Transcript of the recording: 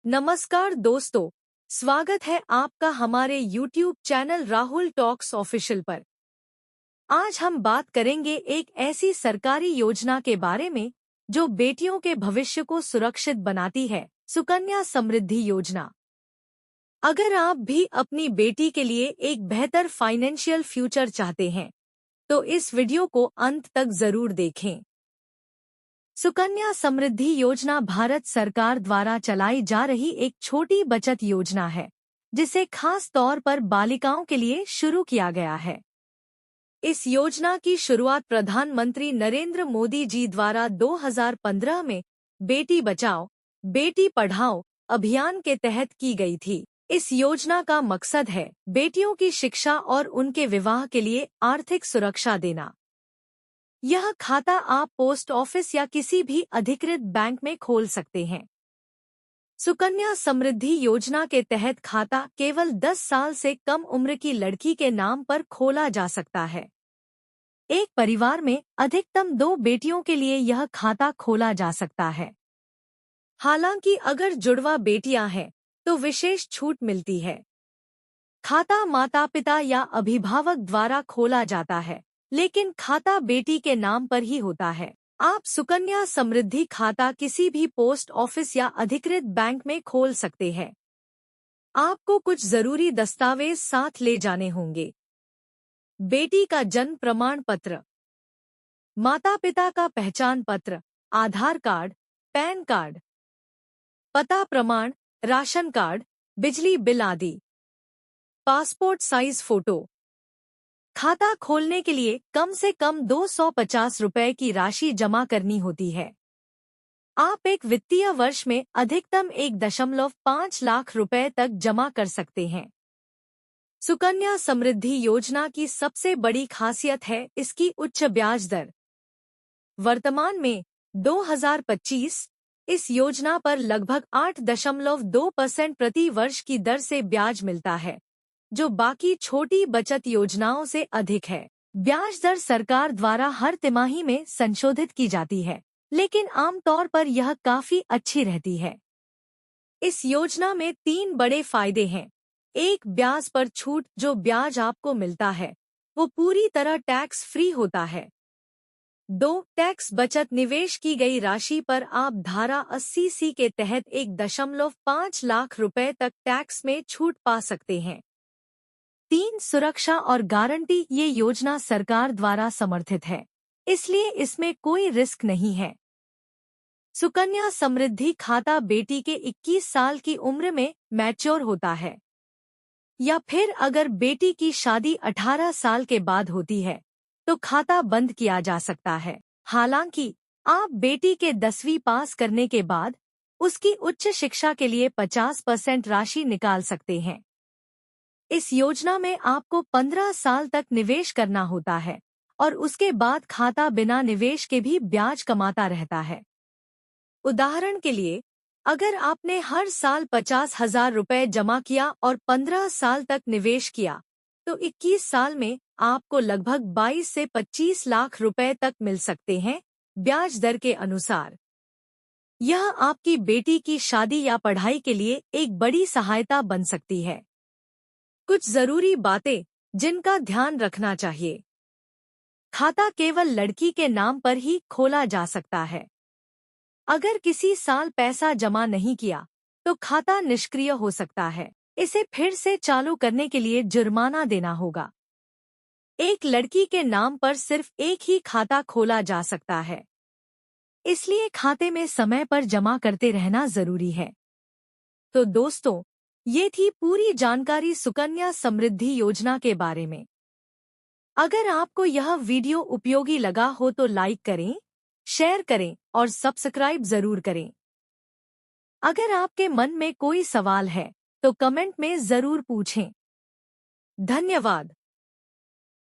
नमस्कार दोस्तों, स्वागत है आपका हमारे YouTube channel Rahul talks official पर। आज हम बात करेंगे एक ऐसी सरकारी योजना के बारे में जो बेटियों के भविष्य को सुरक्षित बनाती है, सुकन्या समृद्धि योजना। अगर आप भी अपनी बेटी के लिए एक बेहतर फाइनेंशियल फ्यूचर चाहते हैं, तो इस वीडियो को अंत तक जरूर देखें। सुकन्या समृद्धि योजना भारत सरकार द्वारा चलाई जा रही एक छोटी बचत योजना है, जिसे खास तौर पर बालिकाओं के लिए शुरू किया गया है। इस योजना की शुरुआत प्रधानमंत्री नरेंद्र मोदी जी द्वारा 2015 में बेटी बचाओ, बेटी पढ़ाओ अभियान के तहत की गई थी। इस योजना का मकसद है बेटियों की शिक्षा और उनके विवाह के लिए आर्थिक सुरक्षा देना। यह खाता आप पोस्ट ऑफिस या किसी भी अधिकृत बैंक में खोल सकते हैं। सुकन्या समृद्धि योजना के तहत खाता केवल 10 साल से कम उम्र की लड़की के नाम पर खोला जा सकता है। एक परिवार में अधिकतम 2 बेटियों के लिए यह खाता खोला जा सकता है। हालांकि अगर जुड़वा बेटियां हैं, तो विशेष छूट मिलती है। खाता माता-पिता या अभिभावक द्वारा खोला जाता है, लेकिन खाता बेटी के नाम पर ही होता है। आप सुकन्या समृद्धि खाता किसी भी पोस्ट ऑफिस या अधिकृत बैंक में खोल सकते हैं। आपको कुछ जरूरी दस्तावेज साथ ले जाने होंगे। बेटी का जन्म प्रमाण पत्र, माता-पिता का पहचान पत्र, आधार कार्ड, पैन कार्ड, पता प्रमाण, राशन कार्ड, बिजली बिल आदि, पासपोर्ट साइज फोटो। खाता खोलने के लिए कम से कम 250 रुपए की राशि जमा करनी होती है। आप एक वित्तीय वर्ष में अधिकतम 1.5 लाख रुपए तक जमा कर सकते हैं। सुकन्या समृद्धि योजना की सबसे बड़ी खासियत है इसकी उच्च ब्याज दर। वर्तमान में 2025 इस योजना पर लगभग 8.2% प्रति वर्ष की दर से ब्याज मिलता है, जो बाकी छोटी बचत योजनाओं से अधिक है। ब्याज दर सरकार द्वारा हर तिमाही में संशोधित की जाती है, लेकिन आमतौर पर यह काफी अच्छी रहती है। इस योजना में 3 बड़े फायदे हैं। 1, ब्याज पर छूट। जो ब्याज आपको मिलता है वो पूरी तरह टैक्स फ्री होता है। 2, टैक्स बचत। निवेश की गई राशि पर आप धारा 80C के तहत 1.5 लाख रुपए तक टैक्स में छूट पा सकते हैं। 3, सुरक्षा और गारंटी। ये योजना सरकार द्वारा समर्थित है, इसलिए इसमें कोई रिस्क नहीं है। सुकन्या समृद्धि खाता बेटी के 21 साल की उम्र में मैच्योर होता है, या फिर अगर बेटी की शादी 18 साल के बाद होती है तो खाता बंद किया जा सकता है। हालांकि आप बेटी के 10वीं पास करने के बाद उसकी उच्च शिक्षा के लिए 50% राशि निकाल सकते हैं। इस योजना में आपको 15 साल तक निवेश करना होता है और उसके बाद खाता बिना निवेश के भी ब्याज कमाता रहता है। उदाहरण के लिए, अगर आपने हर साल 50,000 रुपए जमा किया और 15 साल तक निवेश किया, तो 21 साल में आपको लगभग 22 से 25 लाख रुपए तक मिल सकते हैं, ब्याज दर के अनुसार। यह आपकी बेटी की शादी या पढ़ाई के लिए एक बड़ी सहायता बन सकती है। कुछ जरूरी बातें जिनका ध्यान रखना चाहिए। खाता केवल लड़की के नाम पर ही खोला जा सकता है। अगर किसी साल पैसा जमा नहीं किया, तो खाता निष्क्रिय हो सकता है। इसे फिर से चालू करने के लिए जुर्माना देना होगा। एक लड़की के नाम पर सिर्फ एक ही खाता खोला जा सकता है, इसलिए खाते में समय पर जमा करते रहना जरूरी है। तो दोस्तों, ये थी पूरी जानकारी सुकन्या समृद्धि योजना के बारे में। अगर आपको यह वीडियो उपयोगी लगा हो तो लाइक करें, शेयर करें और सब्सक्राइब जरूर करें। अगर आपके मन में कोई सवाल है तो कमेंट में जरूर पूछें। धन्यवाद।